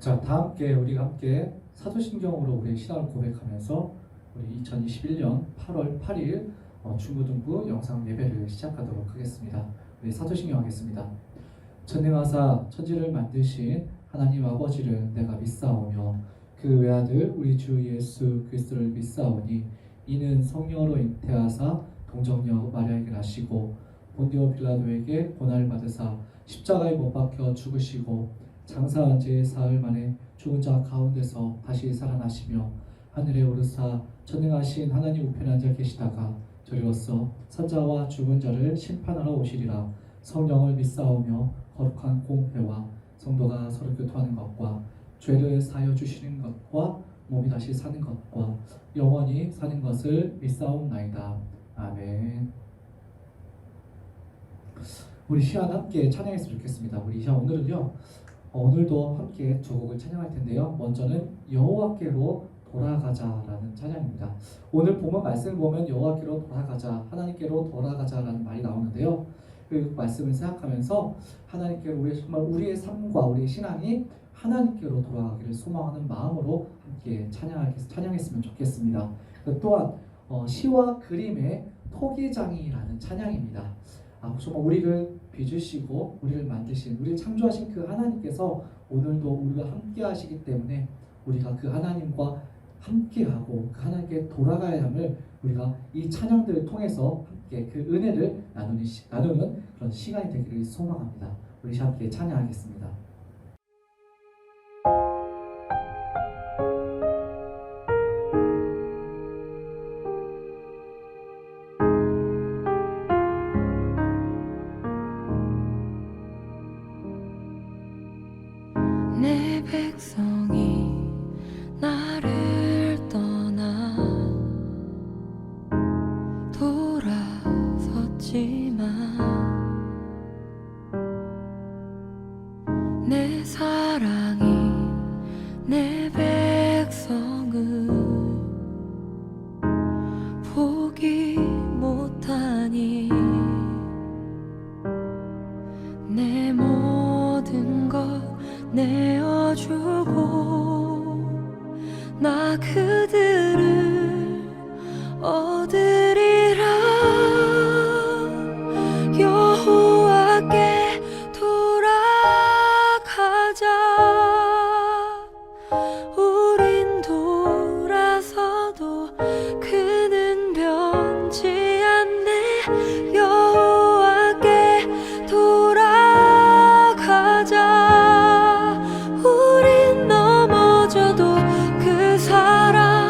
자, 다 함께 우리가 함께 사도신경으로 우리의 신앙을 고백하면서 우리 2021년 8월 8일 중고등부 영상 예배를 시작하도록 하겠습니다. 우리 사도신경 하겠습니다. 전능하사 천지를 만드신 하나님 아버지를 내가 믿사오며 그 외아들 우리 주 예수 그리스도를 믿사오니 이는 성령으로 잉태하사 동정녀 마리아에게 나시고 본디오 빌라도에게 고난을 받으사 십자가에 못 박혀 죽으시고 장사한 지 사흘 만에 죽은 자 가운데서 다시 살아나시며 하늘에 오르사 전능하신 하나님 우편에 앉아 계시다가 저리로서 산자와 죽은 자를 심판하러 오시리라. 성령을 믿사오며 거룩한 공회와 성도가 서로 교통하는 것과 죄를 사하여 주시는 것과 몸이 다시 사는 것과 영원히 사는 것을 믿사옵나이다. 아멘. 우리 시간 함께 찬양했으면 좋겠습니다. 우리 시간 오늘은요, 오늘도 함께 두 곡을 찬양할 텐데요. 먼저는 여호와께로 돌아가자라는 찬양입니다. 오늘 본문 말씀을 보면 여호와께로 돌아가자, 하나님께로 돌아가자라는 말이 나오는데요. 그 말씀을 생각하면서 하나님께로 우리의 삶과 우리의 신앙이 하나님께로 돌아가기를 소망하는 마음으로 함께 찬양했으면 좋겠습니다. 또한 시와 그림의 토기장이라는 찬양입니다. 정말 우리를 빚으시고 우리를 만드신, 우리를 창조하신 그 하나님께서 오늘도 우리와 함께 하시기 때문에 우리가 그 하나님과 함께하고 그 하나님께 돌아가야 함을 우리가 이 찬양들을 통해서 함께 그 은혜를 나누는 그런 시간이 되기를 소망합니다. 우리 함께 찬양하겠습니다. 내 백성이 나를 떠나 돌아섰지만 내 사랑이 내 백성을 포기 못하니 내 모든 것 내어주고 나 그들을 얻으리라. 여호와께 돌아가자. 우린 돌아서도 그는 변치 않네. 여호와께 돌아가자. 우린 넘어져도 그 사랑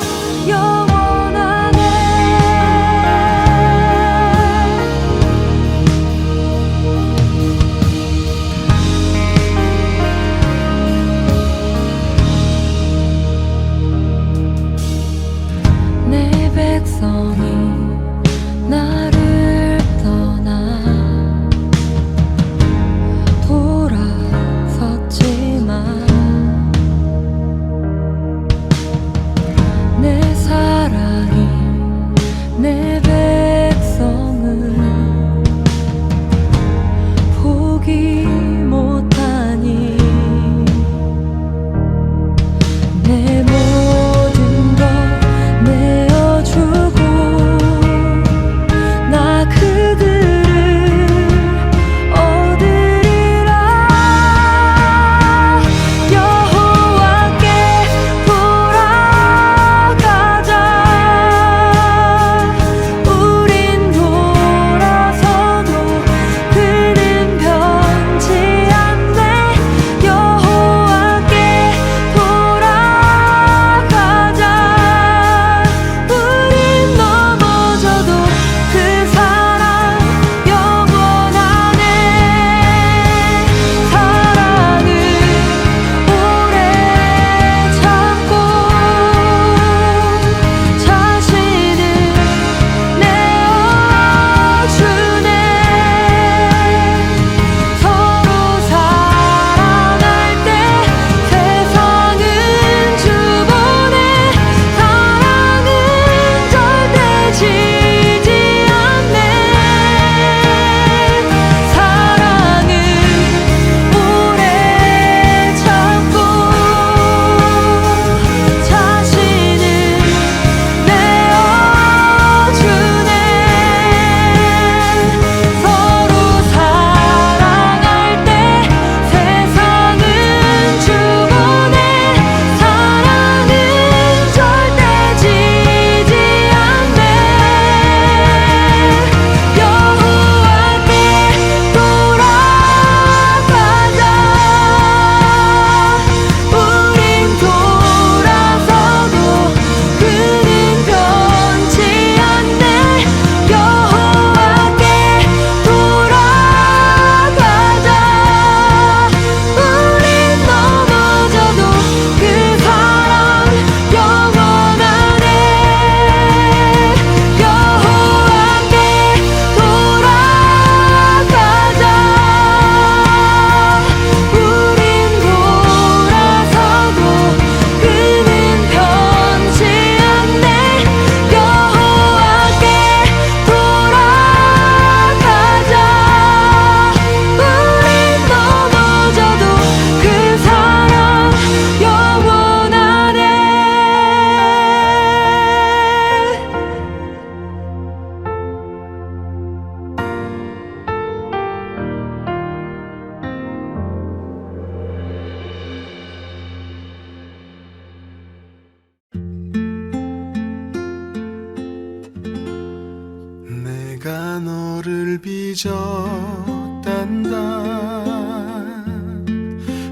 빚었단다.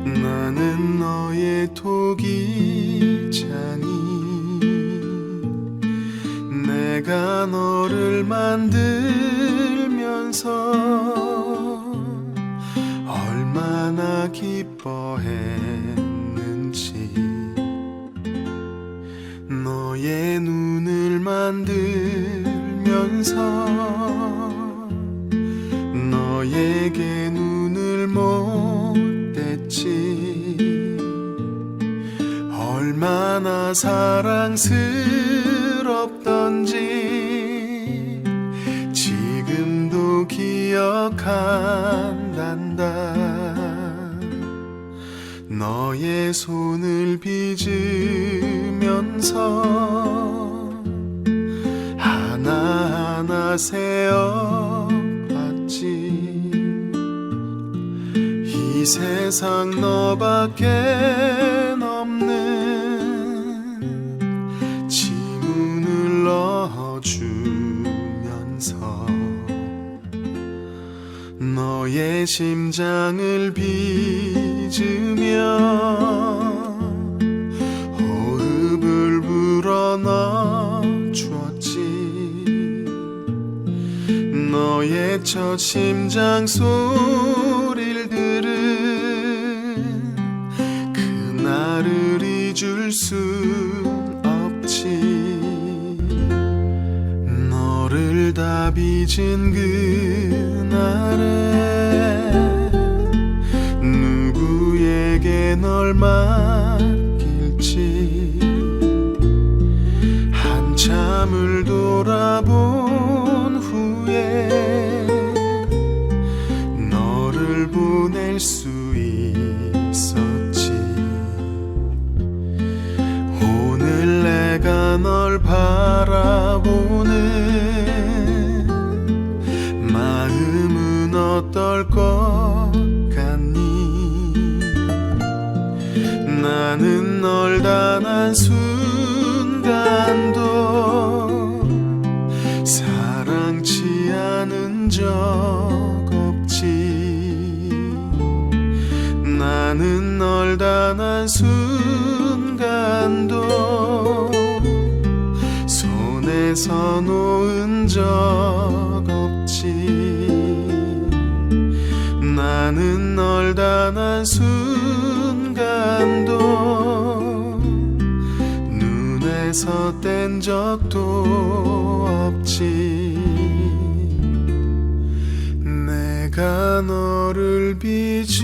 나는 너의 토기자니 내가 너를 만들면서 얼마나 기뻐했는지. 너의 눈을 만들면서 너에게 눈을 못 댔지. 얼마나 사랑스럽던지 지금도 기억한단다. 너의 손을 빚으면서 하나하나 세어봤지. 이 세상 너밖에 없는 지문을 넣어주면서 너의 심장을 빚으며 호흡을 불어넣어주었지. 너의 첫 심장 소리를 들은 그날을 잊을 순 없지. 너를 다 빚은 그날에 누구에게 널 맡길지 한참을 돌아본 후에 너를 보낼 수 있었지. 오늘 내가 널 바라보는 마음은 어떨 것 같니? 나는 널 단 한순간도 사랑치 않은 적 없지. 나는 널 단 한순간도 손에서 놓은 적 없지. 나는 널 단 한순간도 눈에서 뗀 적도 없지. 내가 너를 빚었단다.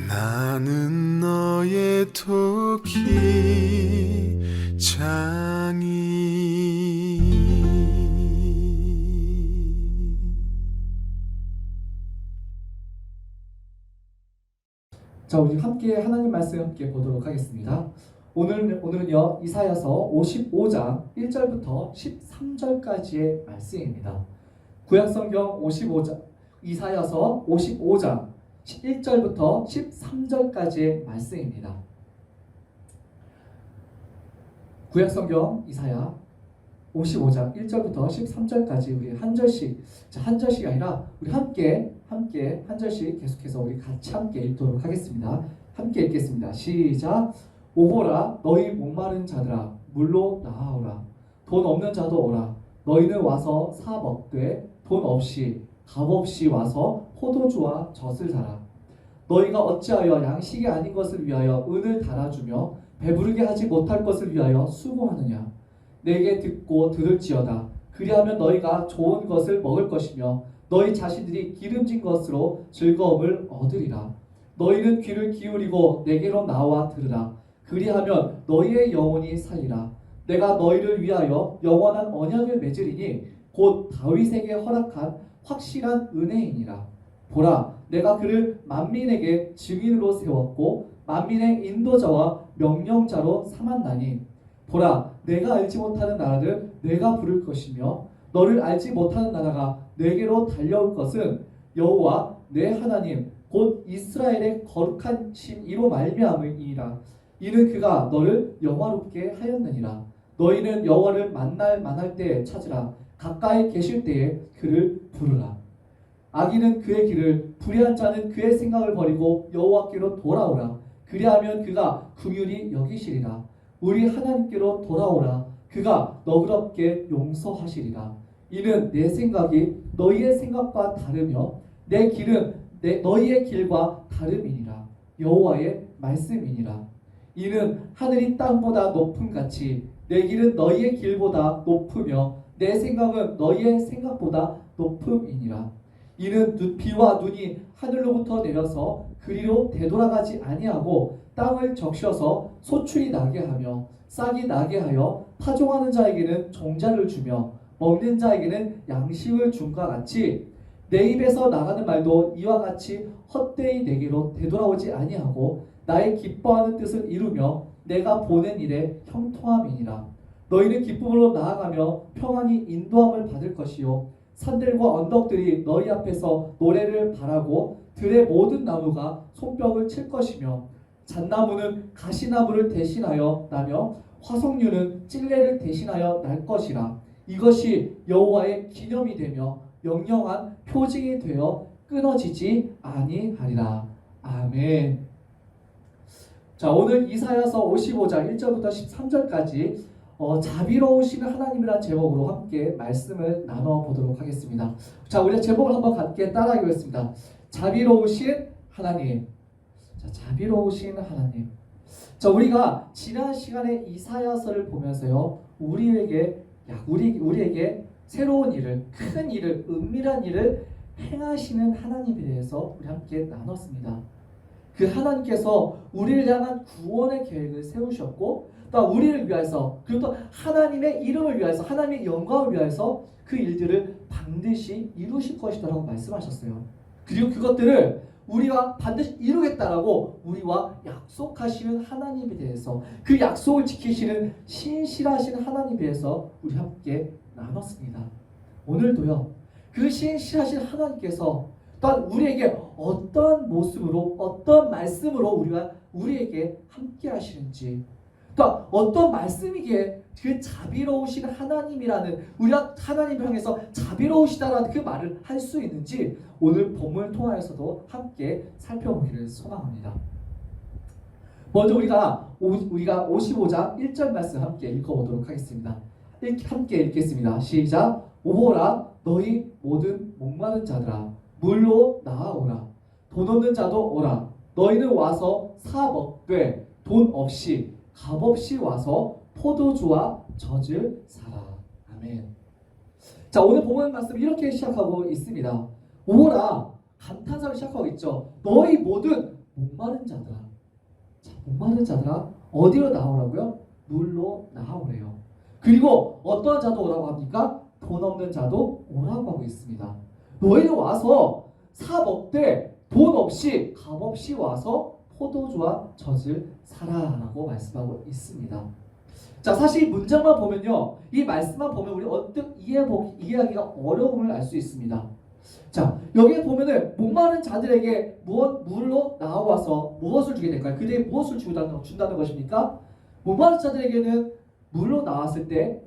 나는 너의 토기장이. 자, 우리 함께 하나님 말씀 함께 보도록 하겠습니다. 오늘은요 이사야서 55장 1절부터 13절까지의 말씀입니다. 구약성경 55장 이사야서 55장 1절부터 13절까지의 말씀입니다. 구약성경 이사야 55장 1절부터 13절까지 우리 한 절씩, 한 절씩이 아니라 우리 함께 한 절씩 계속해서 우리 같이 함께 읽도록 하겠습니다. 함께 읽겠습니다. 시작. 오보라 너희 목마른 자들아 물로 나아오라. 돈 없는 자도 오라. 너희는 와서 사 먹되 돈 없이 값없이 와서 포도주와 젖을 사라. 너희가 어찌하여 양식이 아닌 것을 위하여 은을 달아주며 배부르게 하지 못할 것을 위하여 수고하느냐. 내게 듣고 들을지어다. 그리하면 너희가 좋은 것을 먹을 것이며 너희 자신들이 기름진 것으로 즐거움을 얻으리라. 너희는 귀를 기울이고 내게로 나와 들으라. 그리하면 너희의 영혼이 살리라. 내가 너희를 위하여 영원한 언약을 맺으리니 곧 다윗에게 허락한 확실한 은혜이니라. 보라, 내가 그를 만민에게 증인으로 세웠고 만민의 인도자와 명령자로 삼았나니 보라, 내가 알지 못하는 나라를 내가 부를 것이며 너를 알지 못하는 나라가 내게로 달려올 것은 여호와 내 하나님 곧 이스라엘의 거룩한 신 이로 말미암으니라. 이는 그가 너를 영화롭게 하였느니라. 너희는 여호와를 만날 때에 찾으라. 가까이 계실 때에 그를 부르라. 악인은 그의 길을, 불의한 자는 그의 생각을 버리고 여호와께로 돌아오라. 그리하면 그가 긍휼히 여기시리라. 우리 하나님께로 돌아오라. 그가 너그럽게 용서하시리라. 이는 내 생각이 너희의 생각과 다르며 내 길은 너희의 길과 다름이니라. 여호와의 말씀이니라. 이는 하늘이 땅보다 높음 같이 내 길은 너희의 길보다 높으며 내 생각은 너희의 생각보다 높음이니라. 이는 비와 눈이 하늘로부터 내려서 그리로 되돌아가지 아니하고 땅을 적셔서 소출이 나게 하며 싹이 나게 하여 파종하는 자에게는 종자를 주며 먹는 자에게는 양식을 줌과 같이 내 입에서 나가는 말도 이와 같이 헛되이 내게로 되돌아오지 아니하고 나의 기뻐하는 뜻을 이루며 내가 보낸 일에 형통함이니라. 너희는 기쁨으로 나아가며 평안히 인도함을 받을 것이요 산들과 언덕들이 너희 앞에서 노래를 바라고 들의 모든 나무가 손뼉을 칠 것이며 잣나무는 가시나무를 대신하여 나며 화석류는 찔레를 대신하여 날 것이라. 이것이 여호와의 기념이 되며 영영한 표징이 되어 끊어지지 아니하리라. 아멘. 자, 오늘 이사야서 55장 1절부터 13절까지 자비로우신 하나님이라는 제목으로 함께 말씀을 나눠보도록 하겠습니다. 자, 우리가 제목을 한번 같이 따라하겠습니다. 자비로우신 하나님. 자, 자비로우신 하나님. 자, 우리가 지난 시간에 이사야서를 보면서요, 우리에게 새로운 일을, 큰 일을, 은밀한 일을 행하시는 하나님에 대해서 우리 함께 나눴습니다. 그 하나님께서 우리를 향한 구원의 계획을 세우셨고 또 우리를 위해서 그리고 또 하나님의 이름을 위해서 하나님의 영광을 위해서 그 일들을 반드시 이루실 것이다라고 말씀하셨어요. 그리고 그것들을 우리가 반드시 이루겠다라고 우리와 약속하시는 하나님에 대해서 그 약속을 지키시는 신실하신 하나님에 대해서 우리 함께 나눴습니다. 오늘도요, 그 신실하신 하나님께서 또한 우리에게 어떤 모습으로 어떤 말씀으로 우리에게 함께 하시는지 또 어떤 말씀이기에 그 자비로우신 하나님이라는 우리가 하나님을 향해서 자비로우시다라는 그 말을 할 수 있는지 오늘 본문을 통하여서도 함께 살펴보기를 소망합니다. 먼저 우리가 55장 1절 말씀 함께 읽어보도록 하겠습니다. 함께 읽겠습니다. 시작. 오호라 너희 모든 목마른 자들아 물로 나아오라. 돈 없는 자도 오라. 너희는 와서 사 먹되 돈 없이 값 없이 와서 포도주와 젖을 사라. 아멘. 자, 오늘 본문 말씀 이렇게 시작하고 있습니다. 오라 감탄사를 시작하고 있죠. 너희 모든 목마른 자들아. 자, 목마른 자들아 어디로 나오라고요? 물로 나오래요. 그리고 어떤 자도 오라고 합니까? 돈 없는 자도 오라고 하고 있습니다. 너희는 와서 사 먹되 돈 없이 값 없이 와서 포도주와 젖을 사라라고 말씀하고 있습니다. 자, 사실 이 문장만 보면요, 이 말씀만 보면 우리 언뜻 이해하기가 어려움을 알 수 있습니다. 자, 여기에 보면은 목마른 자들에게 물로 나와서 무엇을 주게 될까요? 그들에게 무엇을 준다는 것입니까? 목마른 자들에게는 물로 나왔을 때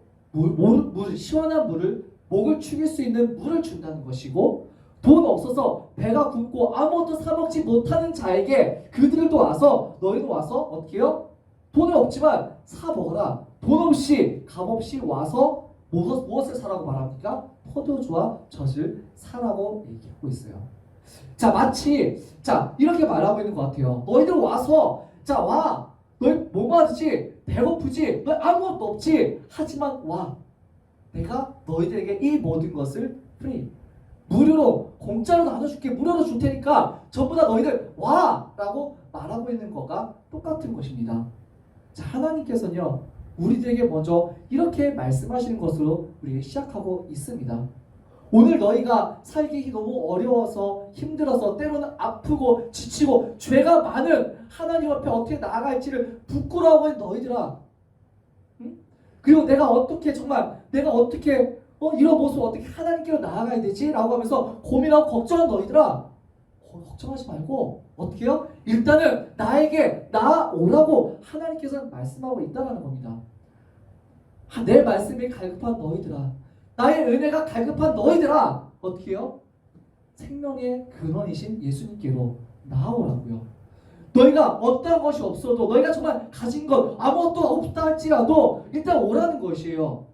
시원한 물을 목을 축일 수 있는 물을 준다는 것이고, 돈 없어서 배가 굶고 아무것도 사 먹지 못하는 자에게 그들도 와서 너희도 와서 어떻게 해요? 돈은 없지만 사 먹어라. 돈 없이 값 없이 와서 무엇을 사라고 말합니까? 포도주와 젖을 사라고 얘기하고 있어요. 자, 마치 이렇게 말하고 있는 것 같아요. 너희들 와서 와. 너희 목마르지? 배고프지? 너희 아무것도 없지? 하지만 와. 내가 너희들에게 이 모든 것을 프리 무료로 공짜로 나눠줄게. 무료로 줄 테니까 전부 다 너희들 와! 라고 말하고 있는 것과 똑같은 것입니다. 자, 하나님께서는요 우리들에게 먼저 이렇게 말씀하시는 것으로 우리가 시작하고 있습니다. 오늘 너희가 살기 너무 어려워서 힘들어서 때로는 아프고 지치고 죄가 많은 하나님 앞에 어떻게 나아갈지를 부끄러워하는 너희들아, 응? 그리고 내가 어떻게 이런 모습 어떻게 하나님께로 나아가야 되지? 라고 하면서 고민하고 걱정한 너희들아, 걱정하지 말고 어떻게 해요? 일단은 나에게 나오라고 하나님께서 말씀하고 있다는 겁니다. 내 말씀이 갈급한 너희들아, 나의 은혜가 갈급한 너희들아, 어떻게 해요? 생명의 근원이신 예수님께로 나아오라고요. 너희가 어떤 것이 없어도, 너희가 정말 가진 것 아무것도 없다 할지라도 일단 오라는 것이에요.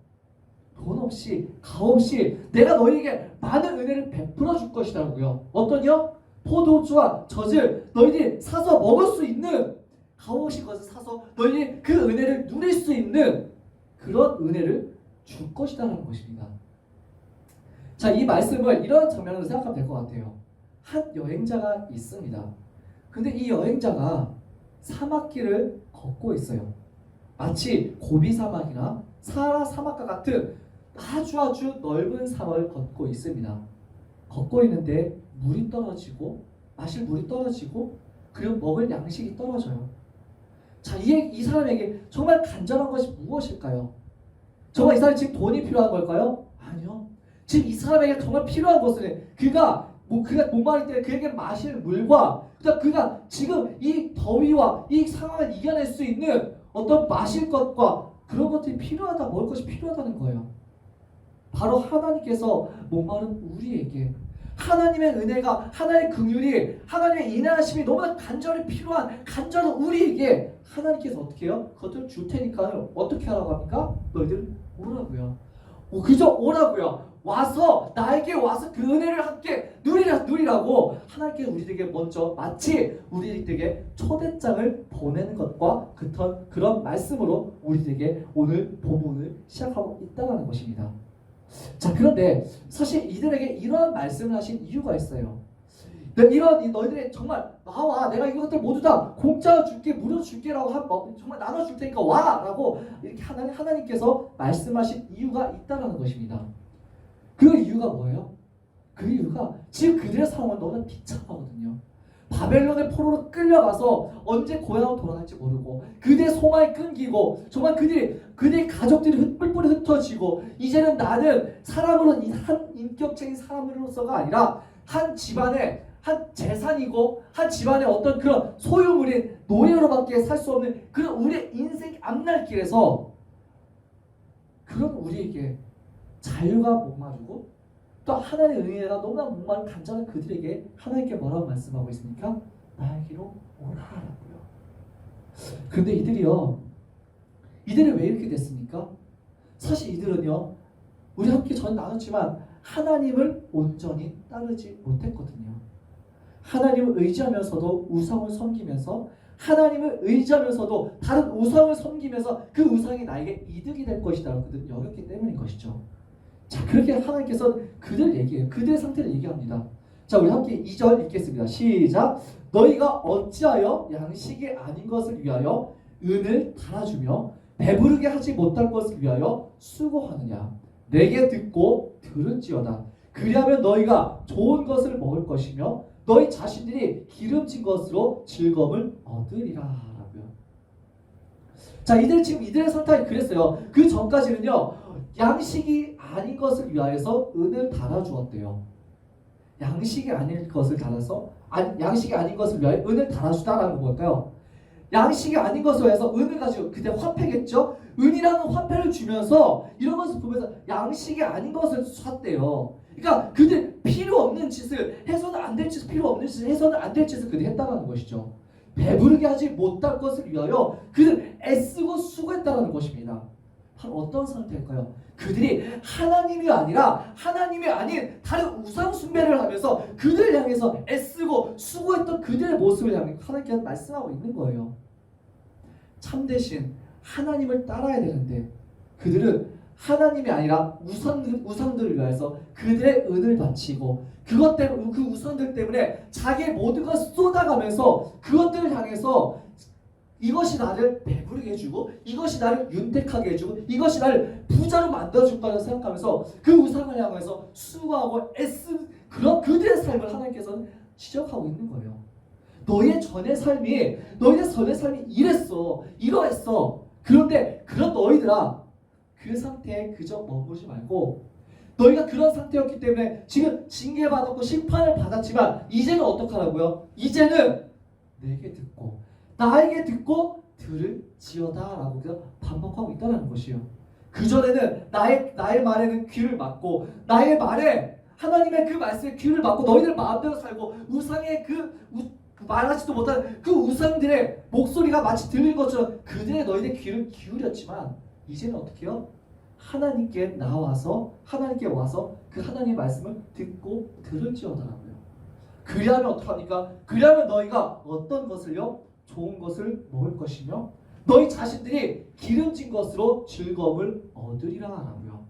돈 없이 가 없이 내가 너희에게 많은 은혜를 베풀어 줄 것이라고요. 어떠냐? 포도주와 젖을 너희들이 사서 먹을 수 있는, 가 없이 것을 사서 너희들이 그 은혜를 누릴 수 있는 그런 은혜를 줄 것이다라는 것입니다. 자, 이 말씀을 이런 장면으로 생각하면 될 것 같아요. 한 여행자가 있습니다. 근데 이 여행자가 사막길을 걷고 있어요. 마치 고비 사막이나 사하라 사막과 같은 아주 넓은 사막을 걷고 있습니다. 걷고 있는데 물이 떨어지고, 마실 물이 떨어지고, 그리고 먹을 양식이 떨어져요. 자, 이 사람에게 정말 간절한 것이 무엇일까요? 정말 이 사람이 지금 돈이 필요한 걸까요? 아니요. 지금 이 사람에게 정말 필요한 것은 그가 목마를 때 그에게 마실 물과, 그가 지금 이 더위와 이 상황을 이겨낼 수 있는 어떤 마실 것과 그런 것들이 필요하다, 먹을 것이 필요하다는 거예요. 바로 하나님께서 목마른 우리에게 하나님의 은혜가, 하나님의 긍휼이, 하나님의 인하심이 너무나 간절히 필요한 간절한 우리에게 하나님께서 어떻게 해요? 그것들을 줄 테니까 어떻게 하라고 합니까? 너희들 오라고요. 그저 오라고요. 와서 나에게 와서 그 은혜를 함께 누리라고 하나님께서 우리에게 먼저 마치 우리에게 초대장을 보내는 것과 그런 말씀으로 우리에게 오늘 본문을 시작하고 있다는 것입니다. 자, 그런데 사실 이들에게 이러한 말씀을 하신 이유가 있어요. 너희들이 정말 나와, 내가 이것들 모두 다 공짜로 줄게, 무료 줄게라고 정말 나눠줄 테니까 와라고 이렇게 하나님께서 말씀하신 이유가 있다는 것입니다. 그 이유가 뭐예요? 그 이유가 지금 그들의 상황은 너무나 비참하거든요. 바벨론의 포로로 끌려가서 언제 고향으로 돌아갈지 모르고, 그들의 소망이 끊기고, 정말 그들의 가족들이 뿔뿔이 흩어지고, 이제는 나는 사람으로, 한 인격적인 사람으로서가 아니라 한 집안의 한 재산이고, 한 집안의 어떤 그런 소유물인 노예로밖에 살 수 없는 그런 우리의 인생 앞날길에서 그런 우리에게 자유가 목마르고 또 하나님의 은혜가 너무나 목마른 간절한 그들에게 하나님께 뭐라고 말씀하고 있습니까? 나에게로 오라라고요. 그런데 이들이 왜 이렇게 됐습니까? 사실 이들은요, 우리 함께 전 나눴지만 하나님을 온전히 따르지 못했거든요. 하나님을 의지하면서도 우상을 섬기면서, 하나님을 의지하면서도 다른 우상을 섬기면서 그 우상이 나에게 이득이 될 것이라고 그들 여겼기 때문인 것이죠. 자, 그렇게 하나님께서 그들의 상태를 얘기합니다. 자, 우리 함께 2절 읽겠습니다. 시작. 너희가 어찌하여 양식이 아닌 것을 위하여 은을 달아주며 배부르게 하지 못할 것을 위하여 수고하느냐. 내게 듣고 들을지어다. 그리하면 너희가 좋은 것을 먹을 것이며 너희 자신들이 기름진 것으로 즐거움을 얻으리라 라고요. 자, 이들의 상태가 그랬어요. 그 전까지는요, 양식이 아닌 것을 위하여서 은을 달아주었대요. 양식이 아닌 것을 위하여 은을 달아주다라는 건 뭘까요? 양식이 아닌 것을 위해서 은을 가지고, 그때 화폐겠죠? 은이라는 화폐를 주면서 이런 것을 보면서 양식이 아닌 것을 샀대요. 그러니까 그들 필요 없는 짓을 해서는 안 될 짓을, 필요 없는 짓을 해서는 안 될 짓을 그들이 했다는 것이죠. 배부르게 하지 못할 것을 위하여 그들 애쓰고 수고했다는 것입니다. 바로 어떤 상태일까요? 그들이 하나님이 아닌 다른 우상 숭배를 하면서 그들을 향해서 애쓰고 수고했던 그들의 모습을 향해 하나님께서 말씀하고 있는 거예요. 참되신 하나님을 따라야 되는데 그들은 하나님이 아니라 우상들을 위해서 그들의 은을 바치고, 그것 때문에, 그 우상들 때문에 자기의 모든 것을 쏟아가면서 그것들을 향해서 이것이 나를 배부르게 해주고, 이것이 나를 윤택하게 해주고, 이것이 나를 부자로 만들어줄 거라고 생각하면서 그 우상을 향해서 수고하고 애쓰는 그런 그들의 삶을 하나님께서는 지적하고 있는 거예요. 너희의 전의 삶이 이러했어. 그런데 그런 너희들아, 그 상태에 그저 머무르지 말고, 너희가 그런 상태였기 때문에 지금 징계받았고 심판을 받았지만 이제는 어떡하라고요? 이제는 나에게 듣고 들을지어다 라고 반복하고 있다는 것이요. 그전에는 나의 말에는 귀를 막고 나의 말에 하나님의 그 말씀에 귀를 막고 너희들 마음대로 살고 우상의 말하지도 못한 그 우상들의 목소리가 마치 들린 것처럼 그들의 너희들의 귀를 기울였지만 이제는 어떻게 해요? 하나님께 와서 그 하나님의 말씀을 듣고 들을지어다라고요. 그리하면 어떡합니까? 그리하면 너희가 어떤 것을요? 좋은 것을 먹을 것이며 너희 자신들이 기름진 것으로 즐거움을 얻으리라 라고요.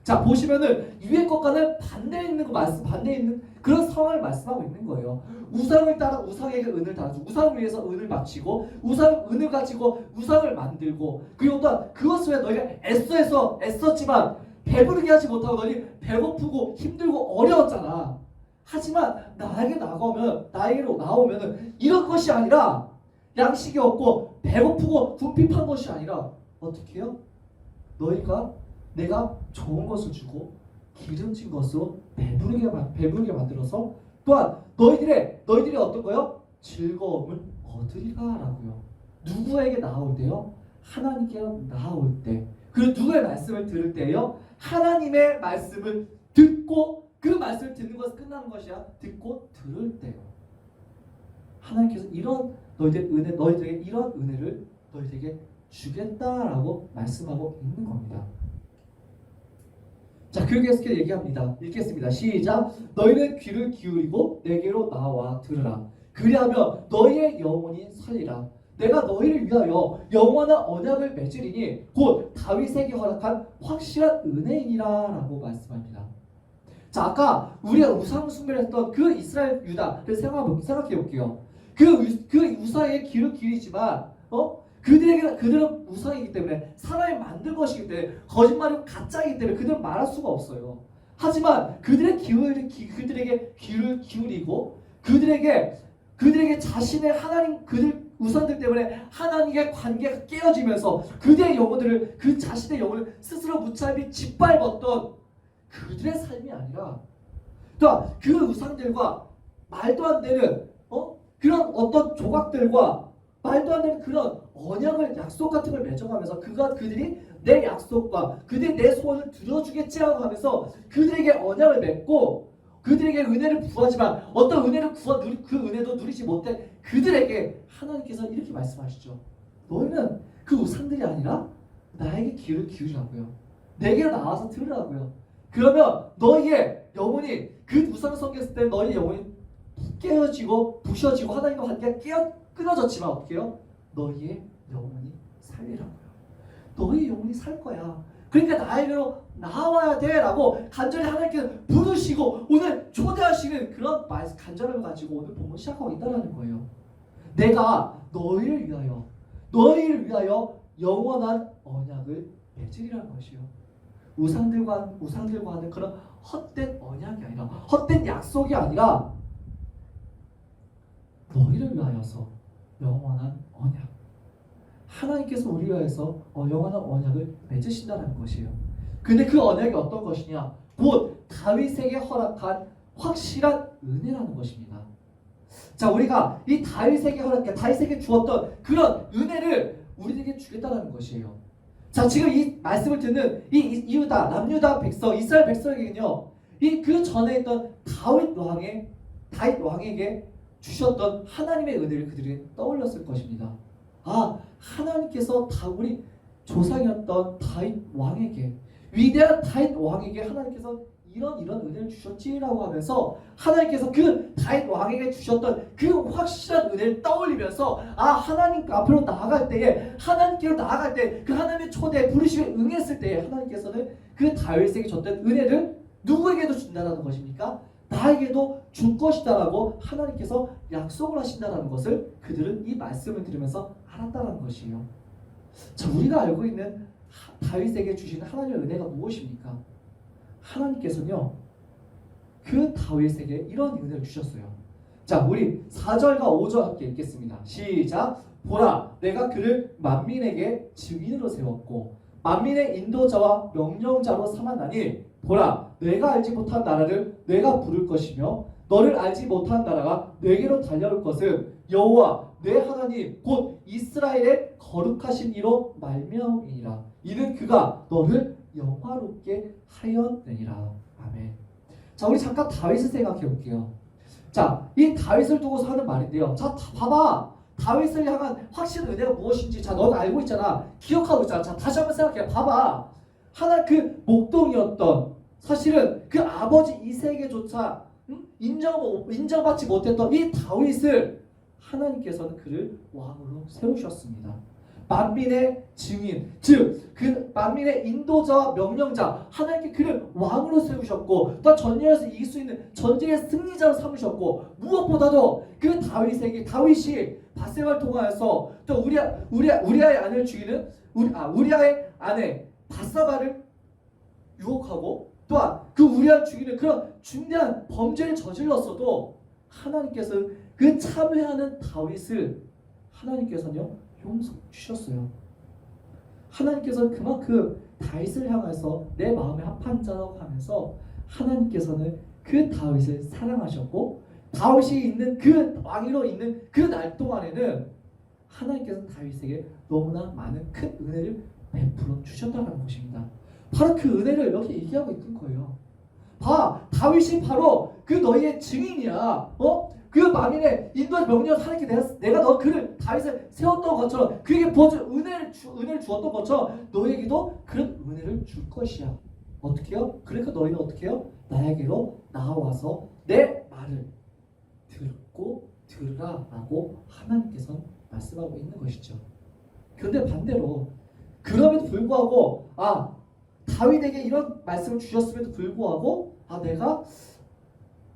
자, 보시면은 위의 것과는 반대에 있는 그런 상황을 말씀하고 있는 거예요. 우상을 따라 우상에게 은을 달아주고 우상을 위해서 은을 바치고 은을 가지고 우상을 만들고 그리고 또한 그것을 위해 너희가 애썼지만 배부르게 하지 못하고 너희 배고프고 힘들고 어려웠잖아. 하지만 나에게로 나오면은 이런 것이 아니라 양식이 없고 배고프고 궁핍한 것이 아니라 어떻게 해요? 내가 좋은 것을 주고 기름진 것으로 배부르게 만들어서 또한 너희들이 어떤 거요? 즐거움을 얻으리라 라고요. 누구에게 나올 때요? 하나님께 나올 때. 그리고 누구의 말씀을 들을 때요? 하나님의 말씀을 듣고 그 말씀을 듣는 것은 끝나는 것이야. 듣고 들을 때요. 하나님께서 너희들에게 이런 은혜를 너희들에게 주겠다라고 말씀하고 있는 겁니다. 자, 계속해서 얘기합니다. 읽겠습니다. 시작. 너희는 귀를 기울이고 내게로 나와 들으라. 그리하면 너희의 영혼이 살리라. 내가 너희를 위하여 영원한 언약을 맺으리니 곧 다윗에게 허락한 확실한 은혜이니라라고 말씀합니다. 자, 아까 우리가 우상 숭배를 했던 그 이스라엘 유다를 생각해 볼게요. 그 우상에 귀를 기울이지만 그들은 우상이기 때문에 사람이 만든 것이기 때문에 거짓말이고 가짜이기 때문에 그들은 말할 수가 없어요. 하지만 그들에게 귀를 기울이고 그들에게 자신의 하나님 우상들 때문에 하나님의 관계가 깨어지면서 그들의 영혼들을 그 자신의 영혼을 스스로 무차별히 짓밟았던 그들의 삶이 아니라 또한 그 우상들과 말도 안 되는 그런 어떤 조각들과 말도 안 되는 그런 약속 같은 걸 맺어가면서 그들이 내 약속과 그들이 내 소원을 들어주겠지라고 하면서 그들에게 언약을 맺고 그들에게 은혜를 부하지만 어떤 은혜를 그 은혜도 누리지 못해 그들에게 하나님께서 이렇게 말씀하시죠. 너희는 그 우상들이 아니라 나에게 귀를 기울이라고요. 내게로 나와서 들으라고요. 그러면 너희의 영혼이 그 우상을 섬겼을 때 너희의 영혼이 깨어지고 부셔지고 하나님과 관계가 끊어졌지만 어떻게 해요? 너희의 영혼이 살리라고요. 너희의 영혼이 살 거야. 그러니까 나에게로 나와야 돼라고 간절히 하나님께서 부르시고 오늘 초대하시는 그런 간절함을 가지고 오늘 본문 시작하고 있다는 거예요. 내가 너희를 위하여 영원한 언약을 맺으리라는 것이요. 우상들과 하는 그런 헛된 언약이 아니라 헛된 약속이 아니라 너희를 위하여서 영원한 언약. 하나님께서 우리를 위해서 영원한 언약을 맺으신다는 것이에요. 근데 그 언약이 어떤 것이냐? 곧 다윗에게 허락한 확실한 은혜라는 것입니다. 자, 우리가 이 다윗에게 주었던 그런 은혜를 우리에게 주겠다는 것이에요. 자, 지금 이 말씀을 듣는 이 남유다 백성, 이스라엘 백성에게는요, 그 전에 있던 다윗 왕에게 주셨던 하나님의 은혜를 그들이 떠올렸을 것입니다. 하나님께서 우리 조상이었던 다윗 왕에게, 위대한 다윗 왕에게 하나님께서 이런 은혜를 주셨지라고 하면서 하나님께서 그 다윗 왕에게 주셨던 그 확실한 은혜를 떠올리면서 하나님 앞으로 나아갈 때에 하나님께로 나아갈 때 그 하나님의 초대 부르심에 응했을 때에 하나님께서는 그 다윗에게 줬던 은혜를 누구에게도 준다는 것입니까? 나에게도 줄 것이다라고 하나님께서 약속을 하신다는 것을 그들은 이 말씀을 들으면서 알았다는 것이에요. 자, 우리가 알고 있는 다윗에게 주신 하나님의 은혜가 무엇입니까? 하나님께서는요, 그 다윗에게 이런 은혜를 주셨어요. 자, 우리 4절과 5절 함께 읽겠습니다. 시작. 보라, 내가 그를 만민에게 증인으로 세웠고 만민의 인도자와 명령자로 삼았나니 보라, 내가 알지 못한 나라를 내가 부를 것이며 너를 알지 못한 나라가 내게로 달려올 것은 여호와 내 하나님 곧 이스라엘의 거룩하신 이로 말미암음이니라. 이는 그가 너를 영화롭게 하였느니라. 아멘. 자, 우리 잠깐 다윗을 생각해 볼게요. 자, 이 다윗을 두고서 하는 말인데요. 자, 봐봐. 다윗을 향한 확실한 은혜가 무엇인지 자, 넌 알고 있잖아. 기억하고 있잖아. 자, 다시 한번 생각해. 봐봐. 하나 그 목동이었던 사실은 그 아버지 이색에조차 인정받지 못했던 이 다윗을 하나님께서는 그를 왕으로 세우셨습니다. 만민의 증인, 즉 그 만민의 인도자와 명령자, 하나님께 그를 왕으로 세우셨고 또 전쟁에서 이길 수 있는 전쟁의 승리자로 삼으셨고 무엇보다도 그 다윗이 바세바를 통하여서 또 우리아의 아내를 죽이는 우리아의 아내 바사바를 유혹하고 또한 그 우리아를 죽이는 그런 중대한 범죄를 저질렀어도 하나님께서는 그 참회하는 다윗을 하나님께서는요 용서 주셨어요. 하나님께서는 그만큼 다윗을 향해서 내 마음에 합한 자라고 하면서 하나님께서는 그 다윗을 사랑하셨고 다윗이 있는 그 왕위로 있는 그 날 동안에는 하나님께서는 다윗에게 너무나 많은 큰 은혜를 베풀어 주셨다는 것입니다. 바로 그 은혜를 여기 얘기하고 있는 거예요. 봐, 다윗이 바로 그 너희의 증인이야. 그 만민의 인도의 명령을 하나님께 내가 너 그를 다윗을 세웠던 것처럼 그에게 부어준 은혜를 주었던 것처럼 너에게도 그런 은혜를 줄 것이야. 어떻게요? 그러니까 너희는 어떻게요? 나에게로 나와서 내 말을 듣고 들으라라고 하나님께서는 말씀하고 있는 것이죠. 그런데 반대로 그럼에도 불구하고 다윗에게 이런 말씀을 주셨음에도 불구하고 내가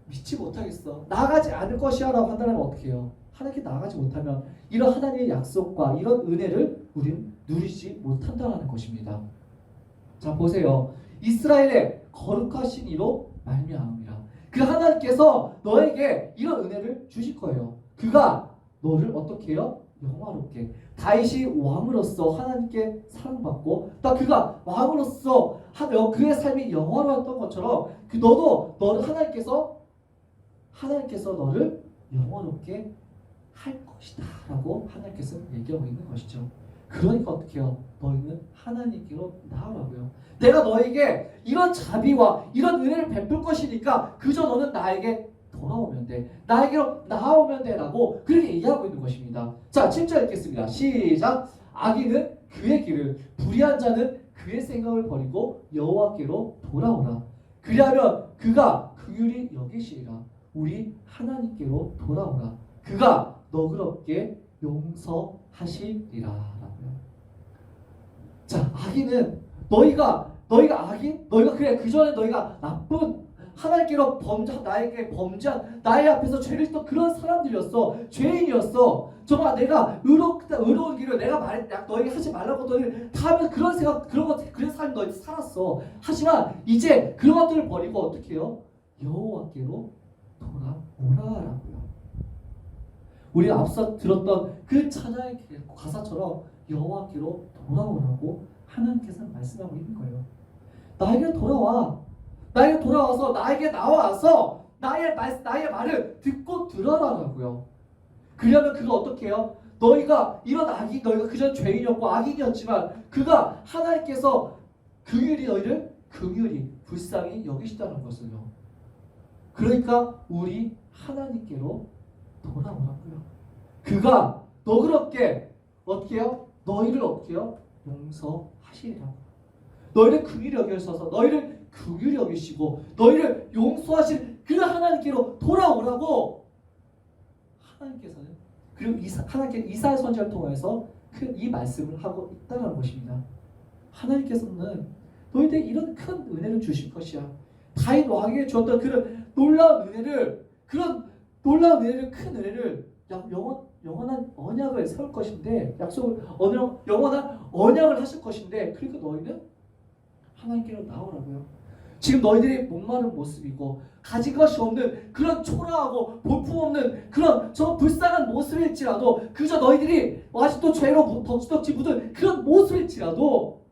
믿지 못하겠어. 나아가지 않을 것이야 라고 한다면 어떻게 해요? 하나님께 나아가지 못하면 이런 하나님의 약속과 이런 은혜를 우린 누리지 못한다는 것입니다. 자, 보세요. 이스라엘의 거룩하신 이로 말미암음이라. 그 하나님께서 너에게 이런 은혜를 주실 거예요. 그가 너를 어떻게 해요? 영화롭게. 다윗이 왕으로서 하나님께 사랑받고 또 그가 왕으로서 그의 삶이 영화로웠던 것처럼 너를 하나님께서 너를 영화롭게 할 것이다 라고 하나님께서 얘기하고 있는 것이죠. 그러니까 어떻게 해요? 너희는 하나님께로 나아가고요. 내가 너에게 이런 자비와 이런 은혜를 베풀 것이니까 그저 너는 나에게 돌아오면 돼. 나에게로 나아오면 돼 라고 그렇게 얘기하고 있는 것입니다. 자, 7절 읽겠습니다. 시작. 악인은 그의 길을 불의한 자는 그의 생각을 버리고 여호와께로 돌아오라. 그리하면 그가 긍휼히 여기시리라. 우리 하나님께로 돌아오라. 그가 너그럽게 용서하시리라. 라고요. 자, 악인은 너희가 악인? 너희가 그래 그 전에 너희가 나쁜 하나님께로 나에게 범죄한 나의 앞에서 죄를 짓던 그런 사람들이었어. 죄인이었어. 정말 내가 의로운 길을 내가 너에게 하지 말라고 너희를 다 하면 그런 삶 너희 살았어. 하지만 이제 그런 것들을 버리고 어떻게 해요? 여호와께로 돌아오라라고요. 우리 앞서 들었던 그 찬양의 가사처럼 여호와께로 돌아오라고 하나님께서 말씀하고 있는 거예요. 나에게 돌아와. 나에게 돌아와서 나에게 나와서 나의 말을 듣고 들어라라고요. 그러면 그가 어떻게 해요? 너희가 그전 죄인이었고 악인이었지만 그가 하나님께서 너희를 긍휼히 불쌍히 여기시다는 것을요. 그러니까 우리 하나님께로 돌아오라고요. 그가 너그럽게 어떻게 해요? 너희를 어떻게 해요? 용서하시리라고. 너희를 긍휼히 여기셔서 너희를 긍휼히 여기시고 너희를 용서하실 그 하나님께로 돌아오라고 하나님께서는 그리고 하나님께 이사야 선지자를 통해서 이 말씀을 하고 있다는 것입니다. 하나님께서는 너희들에게 이런 큰 은혜를 주실 것이야. 다윗 왕에게 주었던 그런 놀라운 은혜를 큰 은혜를 영원한 언약을 세울 것인데 영원한 언약을 하실 것인데 그러니까 너희는 하나님께로 나오라고요. 지금 너희들이 목마른 모습이고 가진 것이 없는 그런 초라하고 볼품없는 그런 저 불쌍한 모습일지라도 그저 너희들이 아직도 죄로 덕지덕지 묻은 그런 모습일지라도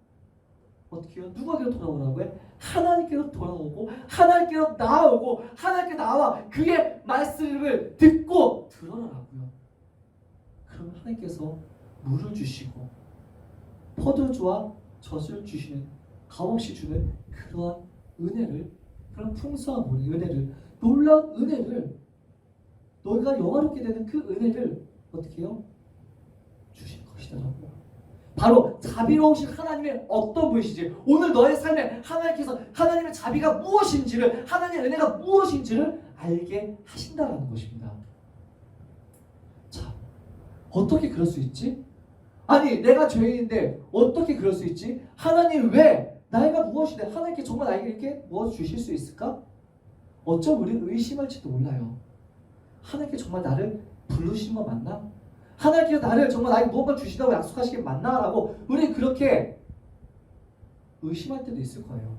어떻게 해요? 누구에게로 돌아오라고요? 하나님께로 돌아오고 하나님께로 나아오고 하나님께 나와 그의 말씀을 듣고 들어라고요. 그러면 하나님께서 물을 주시고 포도주와 젖을 주시는 값없이 주는 그러한 은혜를, 그런 풍성한 은혜를, 놀라운 은혜를, 너희가 영화롭게 되는 그 은혜를 어떻게 해요? 주실 것이더라고요. 바로 자비로우신 하나님의 어떤 분이신지, 오늘 너의 삶에 하나님께서 하나님의 자비가 무엇인지를, 하나님의 은혜가 무엇인지를 알게 하신다라는 것입니다. 자, 어떻게 그럴 수 있지? 아니, 내가 죄인인데 어떻게 그럴 수 있지? 하나님 왜 나이가 무엇인데 하나님께 정말 나에게 이렇게 무엇을 주실 수 있을까? 어쩜 우리는 의심할지도 몰라요. 하나님께 정말 나를 부르신 거 맞나? 하나님께서 나를 정말 나에게 무엇을 주시다고 약속하시긴 맞나? 라고 우리 그렇게 의심할 때도 있을 거예요.